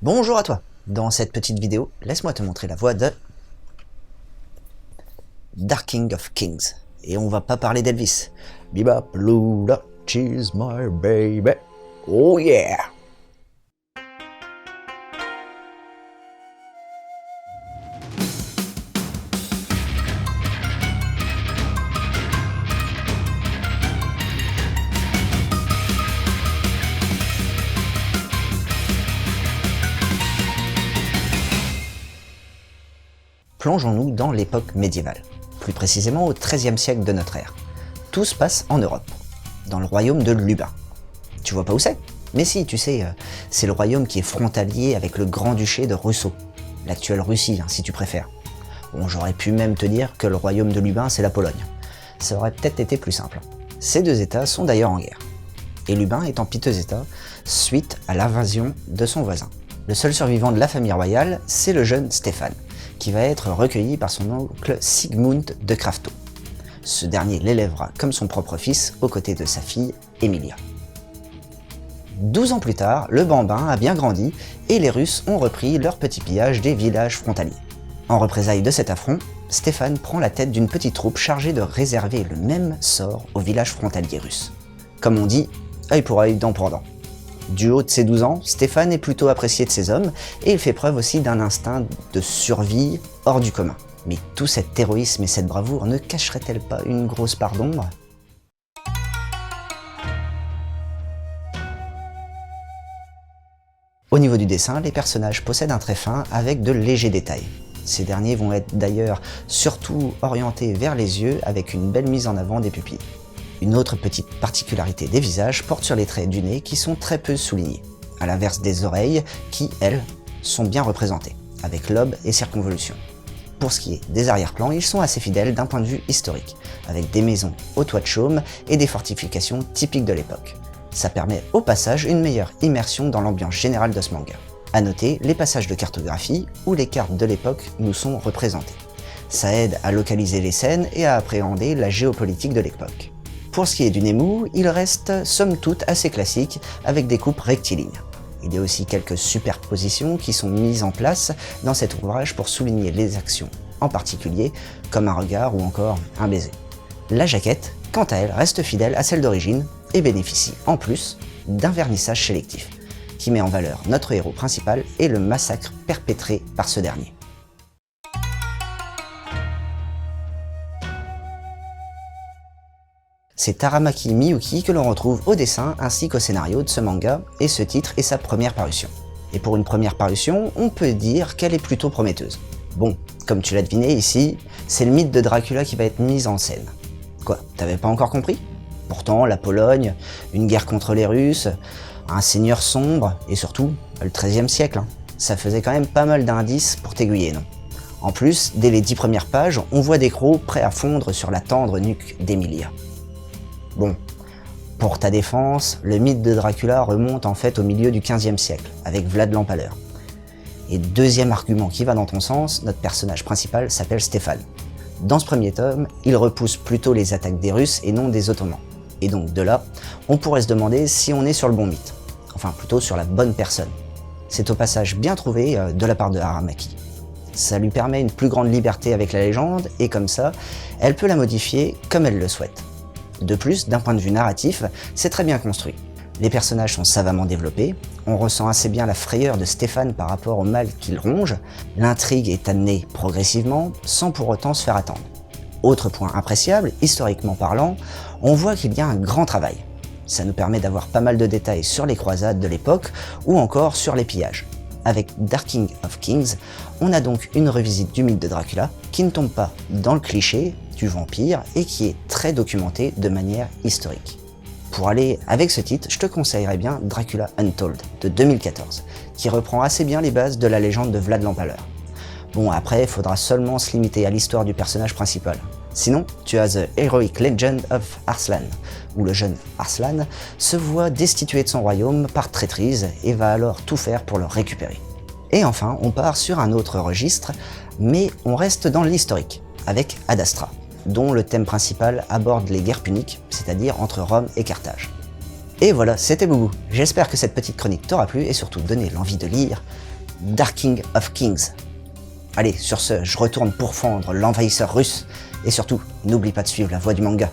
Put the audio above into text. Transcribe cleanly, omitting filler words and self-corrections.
Bonjour à toi. Dans cette petite vidéo, laisse-moi te montrer la voix de Dark King of Kings. Et on va pas parler d'Elvis. Bebop, Luda, she's my baby. Oh yeah! Plongeons-nous dans l'époque médiévale, plus précisément au XIIIe siècle de notre ère. Tout se passe en Europe, dans le royaume de Lubin. Tu vois pas où c'est? Mais si, tu sais, c'est le royaume qui est frontalier avec le grand-duché de Russo, l'actuelle Russie, si tu préfères. Bon, j'aurais pu même te dire que le royaume de Lubin, c'est la Pologne. Ça aurait peut-être été plus simple. Ces deux États sont d'ailleurs en guerre. Et Lubin est en piteux état suite à l'invasion de son voisin. Le seul survivant de la famille royale, c'est le jeune Stéphane, qui va être recueilli par son oncle Sigmund de Crafto. Ce dernier l'élèvera comme son propre fils aux côtés de sa fille Emilia. 12 ans plus tard, le bambin a bien grandi et les Russes ont repris leur petit pillage des villages frontaliers. En représailles de cet affront, Stéphane prend la tête d'une petite troupe chargée de réserver le même sort aux villages frontaliers russes. Comme on dit, œil pour œil, dent pour dent. Du haut de ses 12 ans, Stéphane est plutôt apprécié de ses hommes et il fait preuve aussi d'un instinct de survie hors du commun. Mais tout cet héroïsme et cette bravoure ne cacherait-elle pas une grosse part d'ombre? Au niveau du dessin, les personnages possèdent un trait fin avec de légers détails. Ces derniers vont être d'ailleurs surtout orientés vers les yeux avec une belle mise en avant des pupilles. Une autre petite particularité des visages porte sur les traits du nez qui sont très peu soulignés, à l'inverse des oreilles qui, elles, sont bien représentées, avec lobe et circonvolution. Pour ce qui est des arrière-plans, ils sont assez fidèles d'un point de vue historique, avec des maisons au toit de chaume et des fortifications typiques de l'époque. Ça permet au passage une meilleure immersion dans l'ambiance générale de ce manga. À noter les passages de cartographie où les cartes de l'époque nous sont représentées. Ça aide à localiser les scènes et à appréhender la géopolitique de l'époque. Pour ce qui est du Nemu, il reste somme toute assez classique avec des coupes rectilignes. Il y a aussi quelques superpositions qui sont mises en place dans cet ouvrage pour souligner les actions en particulier, comme un regard ou encore un baiser. La jaquette, quant à elle, reste fidèle à celle d'origine et bénéficie en plus d'un vernissage sélectif, qui met en valeur notre héros principal et le massacre perpétré par ce dernier. C'est Taramaki Miyuki que l'on retrouve au dessin ainsi qu'au scénario de ce manga, et ce titre est sa première parution. Et pour une première parution, on peut dire qu'elle est plutôt prometteuse. Bon, comme tu l'as deviné ici, c'est le mythe de Dracula qui va être mis en scène. Quoi, t'avais pas encore compris? Pourtant, la Pologne, une guerre contre les Russes, un seigneur sombre, et surtout, le XIIIe siècle. Ça faisait quand même pas mal d'indices pour t'aiguiller, non? En plus, dès les 10 premières pages, on voit des crocs prêts à fondre sur la tendre nuque d'Emilia. Bon, pour ta défense, le mythe de Dracula remonte en fait au milieu du XVe siècle, avec Vlad l'Empaleur. Et deuxième argument qui va dans ton sens, notre personnage principal s'appelle Stéphane. Dans ce premier tome, il repousse plutôt les attaques des Russes et non des Ottomans. Et donc de là, on pourrait se demander si on est sur le bon mythe, enfin plutôt sur la bonne personne. C'est au passage bien trouvé de la part de Aramaki. Ça lui permet une plus grande liberté avec la légende, et comme ça, elle peut la modifier comme elle le souhaite. De plus, d'un point de vue narratif, c'est très bien construit. Les personnages sont savamment développés, on ressent assez bien la frayeur de Stéphane par rapport au mal qu'il ronge, l'intrigue est amenée progressivement, sans pour autant se faire attendre. Autre point appréciable, historiquement parlant, on voit qu'il y a un grand travail. Ça nous permet d'avoir pas mal de détails sur les croisades de l'époque, ou encore sur les pillages. Avec Dark King of Kings, on a donc une revisite du mythe de Dracula, qui ne tombe pas dans le cliché du vampire et qui est très documenté de manière historique. Pour aller avec ce titre, je te conseillerais bien Dracula Untold de 2014, qui reprend assez bien les bases de la légende de Vlad l'Empaleur. Bon, après, il faudra seulement se limiter à l'histoire du personnage principal. Sinon, tu as The Heroic Legend of Arslan, où le jeune Arslan se voit destitué de son royaume par traîtrise et va alors tout faire pour le récupérer. Et enfin, on part sur un autre registre, mais on reste dans l'historique, avec Ad Astra, dont le thème principal aborde les guerres puniques, c'est-à-dire entre Rome et Carthage. Et voilà, c'était Boubou. J'espère que cette petite chronique t'aura plu et surtout donné l'envie de lire Dark King of Kings. Allez, sur ce, je retourne pourfendre l'envahisseur russe et surtout, n'oublie pas de suivre la voie du manga.